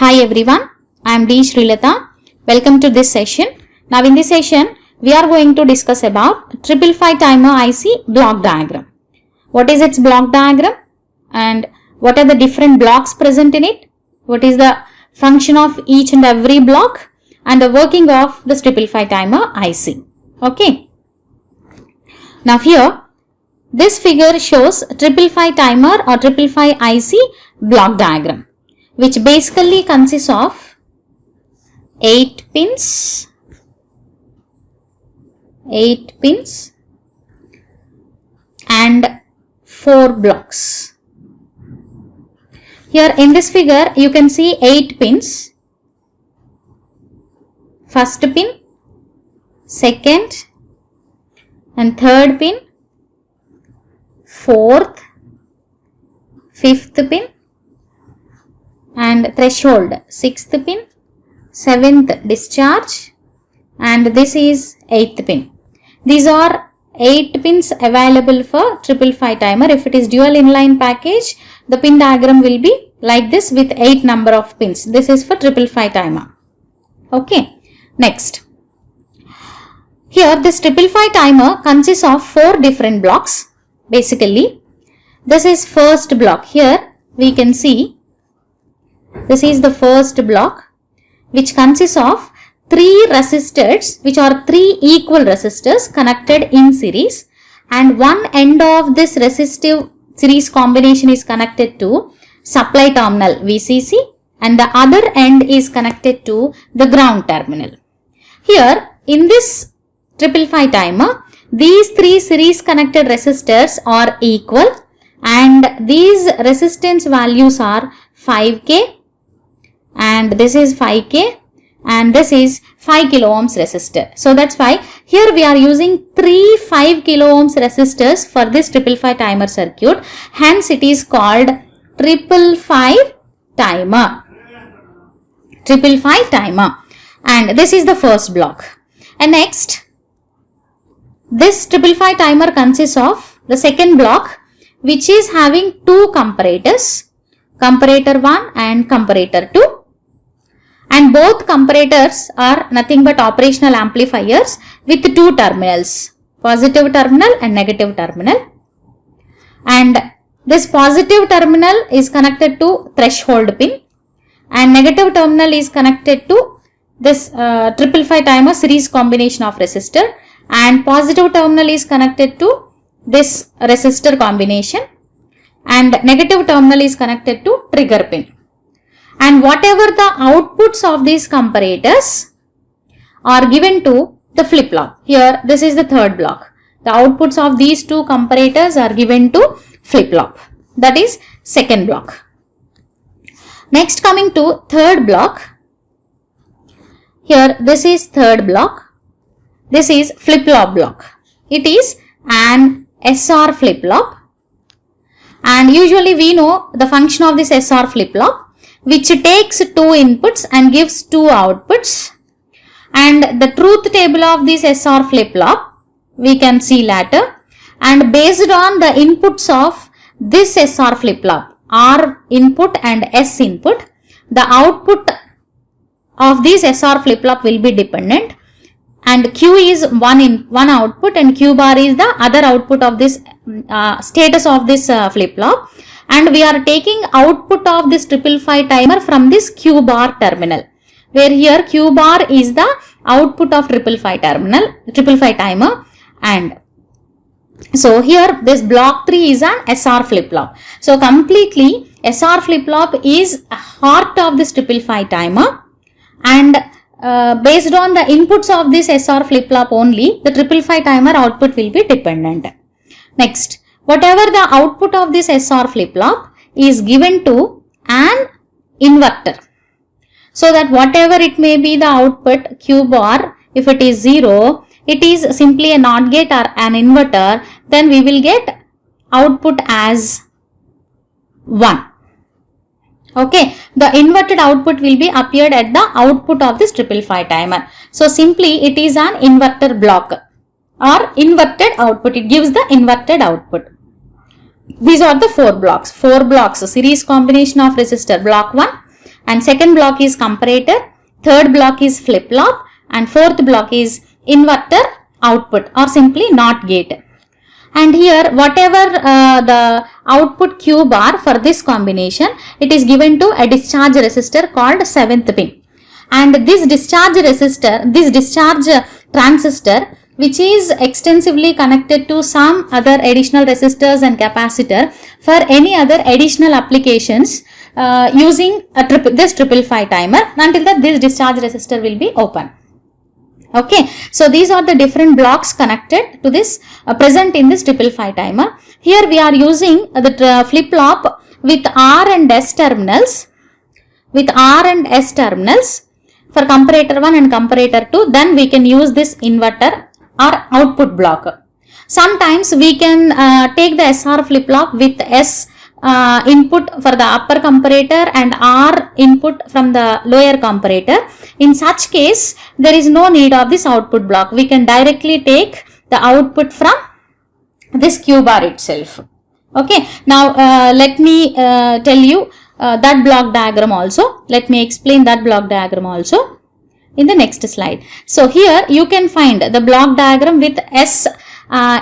Hi everyone, I am D. Srilata. Welcome to this session. Now in this session, we are going to discuss about 555 timer IC block diagram. What is its block diagram and what are the different blocks present in it? What is the function of each and every block and the working of the 555 timer IC. Okay. Now here, this figure shows 555 timer or 555 IC block diagram, which basically consists of 8 pins and 4 blocks. Here in this figure you can see 8 pins, first pin, second and third pin, fourth, fifth pin and threshold, sixth pin, seventh discharge, and this is 8th pin. These are 8 pins available for 555 timer. If it is dual inline package, the pin diagram will be like this with 8 number of pins. This is for 555 timer. Okay. Next. Here this 555 timer consists of 4 different blocks. Basically, this is first block. Here we can see this is the first block, which consists of 3 resistors, which are 3 equal resistors connected in series, and one end of this resistive series combination is connected to supply terminal VCC and the other end is connected to the ground terminal. Here in this 555 timer, these 3 series connected resistors are equal and these resistance values are 5K and this is 5K and this is 5 kilo ohms resistor. So that's why here we are using 3 5 kilo ohms resistors for this 555 timer circuit. Hence it is called 555 timer. 555 timer. And this is the first block. And next, this 555 timer consists of the second block, which is having 2 comparators, comparator 1 and comparator 2. And both comparators are nothing but operational amplifiers with 2 terminals, positive terminal and negative terminal. And this positive terminal is connected to threshold pin and negative terminal is connected to this 555 timer series combination of resistor, and positive terminal is connected to this resistor combination and negative terminal is connected to trigger pin. And whatever the outputs of these comparators are given to the flip-flop. Here this is the third block. The outputs of these 2 comparators are given to flip-flop. That is second block. Next, coming to third block. Here this is third block. This is flip-flop block. It is an SR flip-flop. And usually we know the function of this SR flip-flop, which takes 2 inputs and gives 2 outputs. And the truth table of this SR flip-flop we can see later. And based on the inputs of this SR flip-flop, R input and S input, the output of this SR flip-flop will be dependent. And Q is one output and Q bar is the other output of this status of this flip-flop. And we are taking output of this 555 timer from this Q bar terminal, where here Q bar is the output of 555 timer. And so here this block 3 is an SR flip-flop. So completely SR flip-flop is a heart of this 555 timer, and based on the inputs of this SR flip-flop only, the 555 timer output will be dependent. Next, whatever the output of this SR flip-flop is given to an inverter. So that whatever it may be the output Q bar, if it is 0, it is simply a NOT gate or an inverter, then we will get output as 1. Okay, the inverted output will be appeared at the output of this 555 timer. So simply it is an inverter block or inverted output. It gives the inverted output. These are the 4 blocks. 4 blocks, series combination of resistor block 1, and second block is comparator, third block is flip-flop, and fourth block is inverter output or simply NOT gate. And here whatever the output Q bar for this combination, it is given to a discharge resistor called 7th pin. And this discharge resistor, this discharge transistor, which is extensively connected to some other additional resistors and capacitor for any other additional applications using this 555 timer, until that this discharge resistor will be open. Okay, so these are the different blocks connected to this present in this 555 timer. Here we are using the flip-flop with R and S terminals, for comparator 1 and comparator 2. Then we can use this inverter or output block. Sometimes we can take the SR flip-flop with S input for the upper comparator and R input from the lower comparator. In such case, there is no need of this output block. We can directly take the output from this Q bar itself. Okay, now let me tell you that block diagram also. Let me explain that block diagram also in the next slide. So here you can find the block diagram with S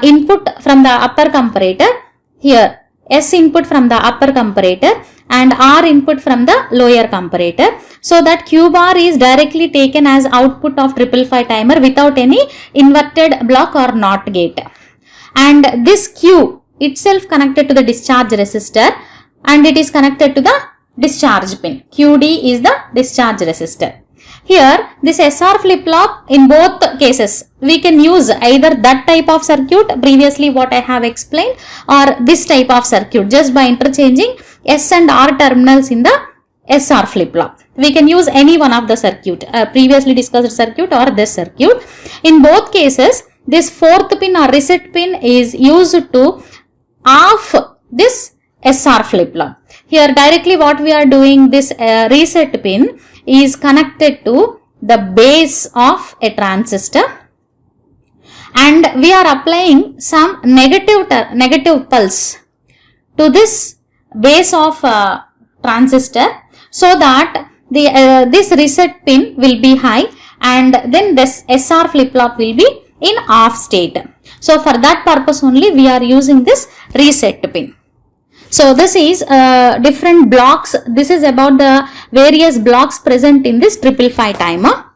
input from the upper comparator. Here S input from the upper comparator and R input from the lower comparator, so that Q bar is directly taken as output of 555 timer without any inverted block or NOT gate. And this Q itself connected to the discharge resistor and it is connected to the discharge pin. QD is the discharge resistor. Here this SR flip-flop, in both cases we can use either that type of circuit previously what I have explained or this type of circuit, just by interchanging S and R terminals in the SR flip-flop. We can use any one of the circuit, previously discussed circuit or this circuit. In both cases, this fourth pin or reset pin is used to off this SR flip-flop. Here directly what we are doing, this reset pin is connected to the base of a transistor and we are applying some negative pulse to this base of transistor, so that the this reset pin will be high and then this SR flip-flop will be in off state. So for that purpose only we are using this reset pin. So this is different blocks. This is about the various blocks present in this 555 timer.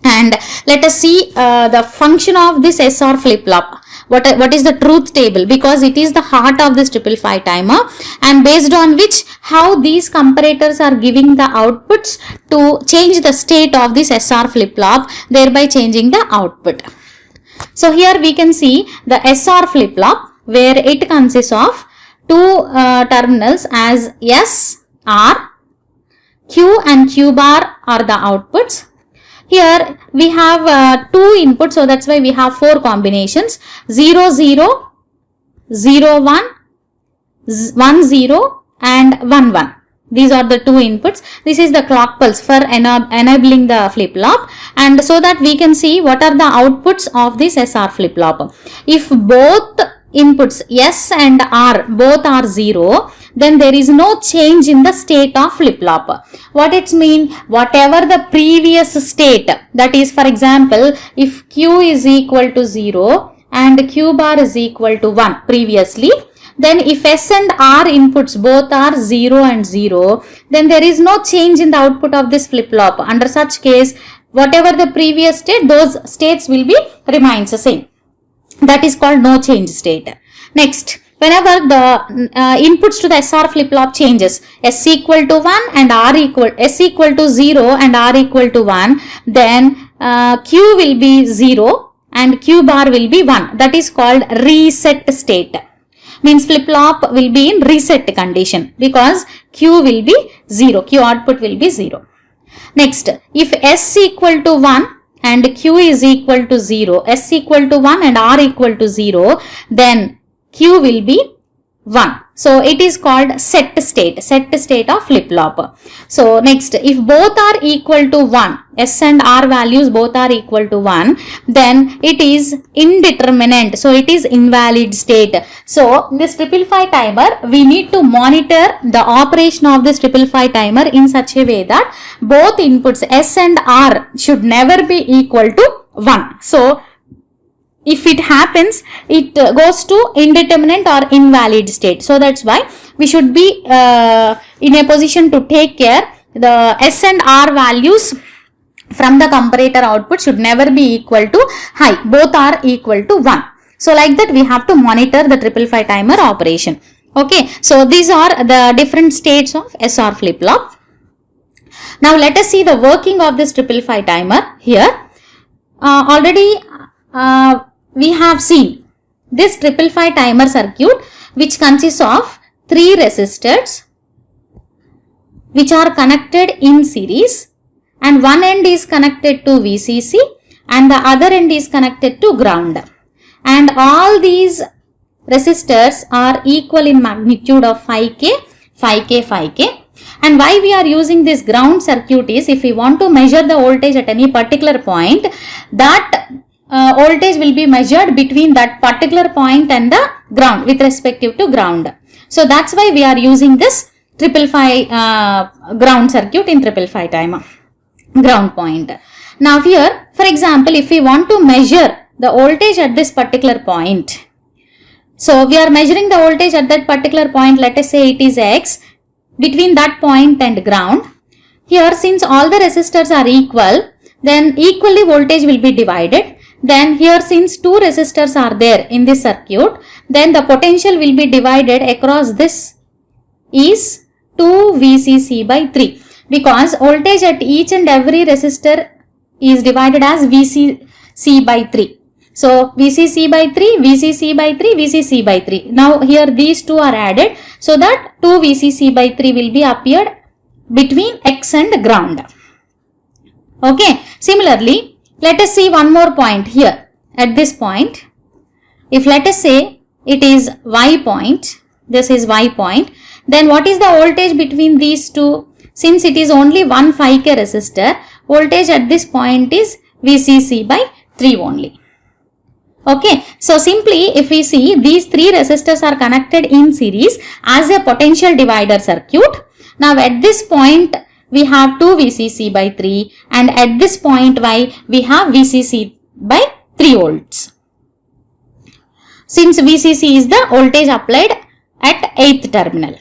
And let us see the function of this SR flip-flop. What is the truth table, because it is the heart of this 555 timer, and based on which how these comparators are giving the outputs to change the state of this SR flip-flop, thereby changing the output. So here we can see the SR flip-flop where it consists of two terminals as S, R, Q and Q bar are the outputs. Here we have two inputs, so that's why we have four combinations: 0, 0, 0, 1, 1, 0 and 1, 1. These are the two inputs. This is the clock pulse for enabling the flip-flop, and so that we can see what are the outputs of this SR flip-flop. If both inputs S and R both are 0, then there is no change in the state of flip-flop. What it means, whatever the previous state, that is, for example, if Q is equal to 0 and Q bar is equal to 1 previously, then if S and R inputs both are 0 and 0, then there is no change in the output of this flip-flop. Under such case, whatever the previous state, those states will be remains the same. That is called no change state. Next, whenever the inputs to the SR flip-flop changes, S equal to 1 and S equal to 0 and R equal to 1, then Q will be 0 and Q bar will be 1. That is called reset state. Means flip-flop will be in reset condition because Q will be 0. Q output will be 0. Next, if S equal to 1 and Q is equal to 0, S equal to 1 and R equal to 0, then Q will be 1. So it is called set state of flip-flop. So next, if both are equal to 1, S and R values both are equal to 1, then it is indeterminate. So it is invalid state. So this 555 timer, we need to monitor the operation of this 555 timer in such a way that both inputs S and R should never be equal to 1. So if it happens, it goes to indeterminate or invalid state. So that's why we should be in a position to take care. The S and R values from the comparator output should never be equal to high. Both are equal to 1. So like that we have to monitor the 555 timer operation. Okay. So these are the different states of SR flip-flop. Now let us see the working of this 555 timer here. Already we have seen this 555 timer circuit, which consists of 3 resistors which are connected in series, and one end is connected to VCC and the other end is connected to ground, and all these resistors are equal in magnitude of 5K, 5K, 5K. And why we are using this ground circuit is, if we want to measure the voltage at any particular point, that voltage will be measured between that particular point and the ground with respective to ground. So that's why we are using this 555 ground circuit in 555 timer ground point. Now here, for example, if we want to measure the voltage at this particular point, so we are measuring the voltage at that particular point, let us say it is X, between that point and ground. Here, since all the resistors are equal, then equally voltage will be divided. Then here, since 2 resistors are there in this circuit, then the potential will be divided across this is 2 VCC by 3, because voltage at each and every resistor is divided as VCC by 3. So VCC by 3, VCC by 3, VCC by 3. Now here these two are added, so that 2 VCC by 3 will be appeared between X and ground. Okay. Similarly, let us see one more point here. At this point, if let us say it is Y point, this is Y point, then what is the voltage between these two? Since it is only one 5K resistor, voltage at this point is VCC by 3 only. Okay. So simply if we see, these 3 resistors are connected in series as a potential divider circuit. Now at this point we have 2 VCC by 3, and at this point Y we have VCC by 3 volts. Since VCC is the voltage applied at 8th terminal.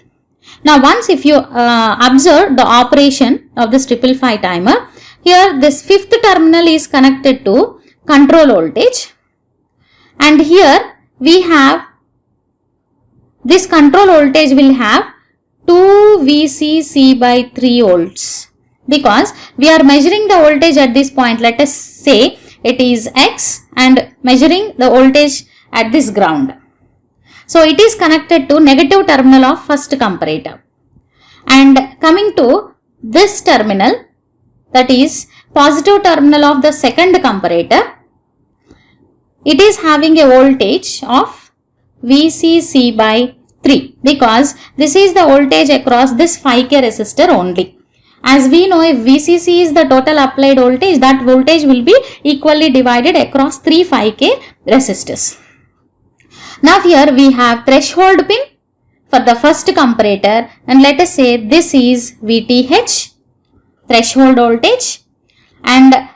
Now once if you observe the operation of this 555 timer, here this 5th terminal is connected to control voltage, and here we have this control voltage will have 2 VCC by 3 volts, because we are measuring the voltage at this point. Let us say it is X and measuring the voltage at this ground. So it is connected to negative terminal of first comparator, and coming to this terminal, that is positive terminal of the second comparator, it is having a voltage of VCC by 3, because this is the voltage across this 5K resistor only. As we know, if VCC is the total applied voltage, that voltage will be equally divided across 3 5K resistors. Now here we have threshold pin for the first comparator, and let us say this is VTH, threshold voltage, and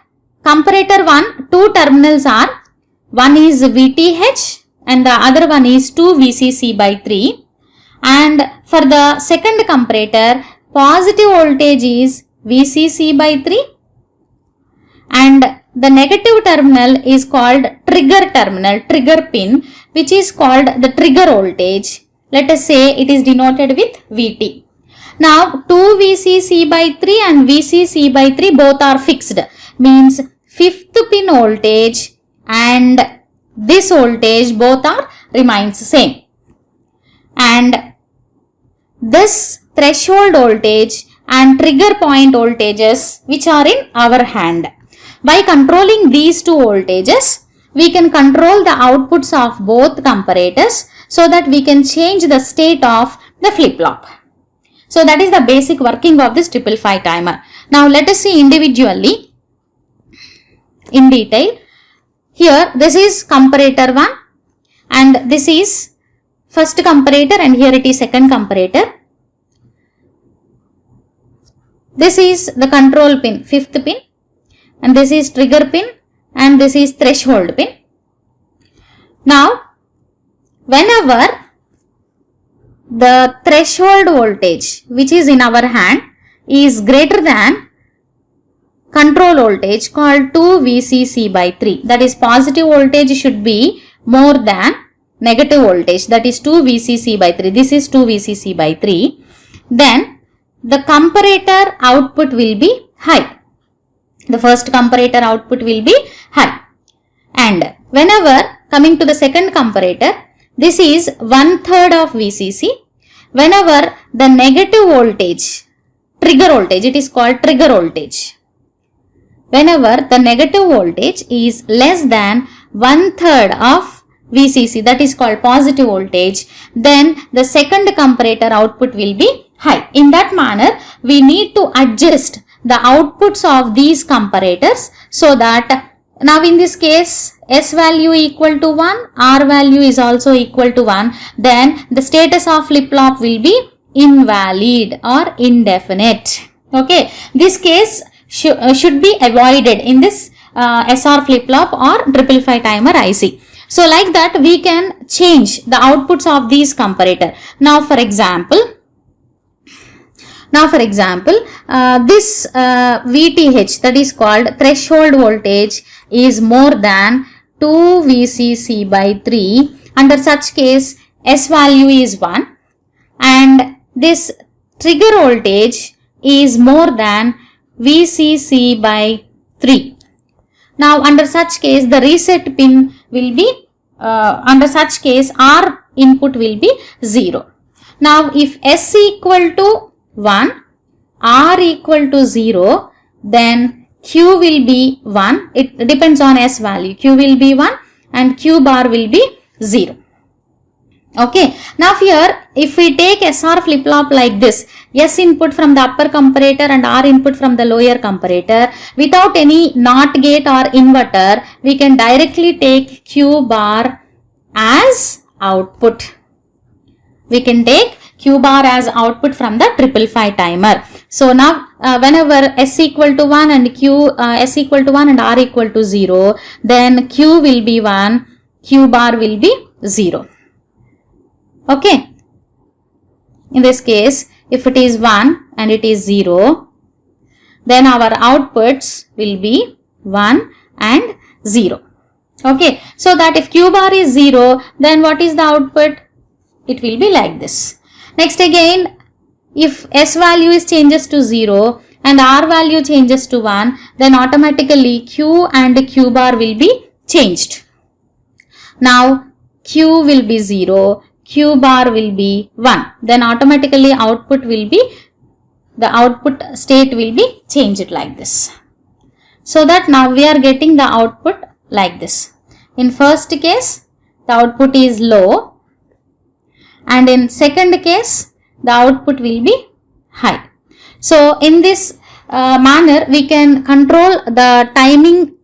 comparator 1, 2 terminals are, one is VTH and the other one is 2 VCC by 3, and for the second comparator, positive voltage is VCC by 3, and the negative terminal is called trigger terminal, trigger pin, which is called the trigger voltage. Let us say it is denoted with VT. Now 2 VCC by 3 and VCC by 3 both are fixed, means 5th pin voltage and this voltage both are remains same, and this threshold voltage and trigger point voltages which are in our hand. By controlling these two voltages, we can control the outputs of both comparators, so that we can change the state of the flip-flop. So that is the basic working of this 555 timer. Now let us see individually in detail. Here this is comparator 1 and this is first comparator and here it is second comparator. This is the control pin, 5th pin, and this is trigger pin and this is threshold pin. Now whenever the threshold voltage which is in our hand is greater than control voltage called 2 VCC by 3, that is positive voltage should be more than negative voltage, that is 2 VCC by 3, this is 2 VCC by 3, then the comparator output will be high. The first comparator output will be high. And whenever coming to the second comparator, this is 1/3 of VCC. Whenever the negative voltage, trigger voltage, it is called trigger voltage. Whenever the negative voltage is less than 1/3 of VCC, that is called positive voltage, then the second comparator output will be high. In that manner, we need to adjust the outputs of these comparators so that now in this case S value equal to 1, R value is also equal to 1, then the status of flip-flop will be invalid or indefinite. Okay, this case should be avoided in this SR flip-flop or 555 timer IC. So like that we can change the outputs of these comparator. Now for example, this VTH, that is called threshold voltage, is more than 2 VCC by 3. Under such case, S value is 1 and this trigger voltage is more than VCC by 3. Now under such case, the reset pin will be, under such case R input will be 0. Now if S equal to 1, R equal to 0, then Q will be 1. It depends on S value. Q will be 1 and Q bar will be 0. Okay. Now here, if we take SR flip-flop like this, S input from the upper comparator and R input from the lower comparator, without any NOT gate or inverter, we can directly take Q bar as output. We can take Q bar as output from the 555 timer. So now whenever S equal to 1 and S equal to 1 and R equal to 0, then Q will be 1, Q bar will be 0. Okay. In this case, if it is 1 and it is 0, then our outputs will be 1 and 0. Okay. So that if Q bar is 0, then what is the output? It will be like this. Next again, if S value is changes to 0 and R value changes to 1, then automatically Q and Q bar will be changed. Now Q will be 0, Q bar will be 1. Then automatically output will be, the output state will be changed like this. So that now we are getting the output like this. In first case, the output is low. And in second case, the output will be high. So in this manner, we can control the timing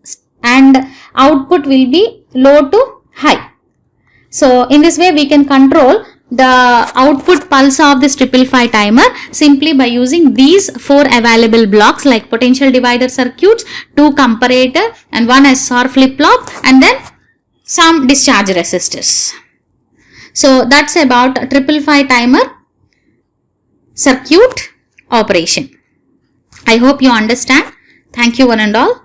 and output will be low to high. So in this way, we can control the output pulse of this 555 timer simply by using these 4 available blocks like potential divider circuits, 2 comparator and 1 SR flip-flop and then some discharge resistors. So that's about 555 timer circuit operation. I hope you understand. Thank you one and all.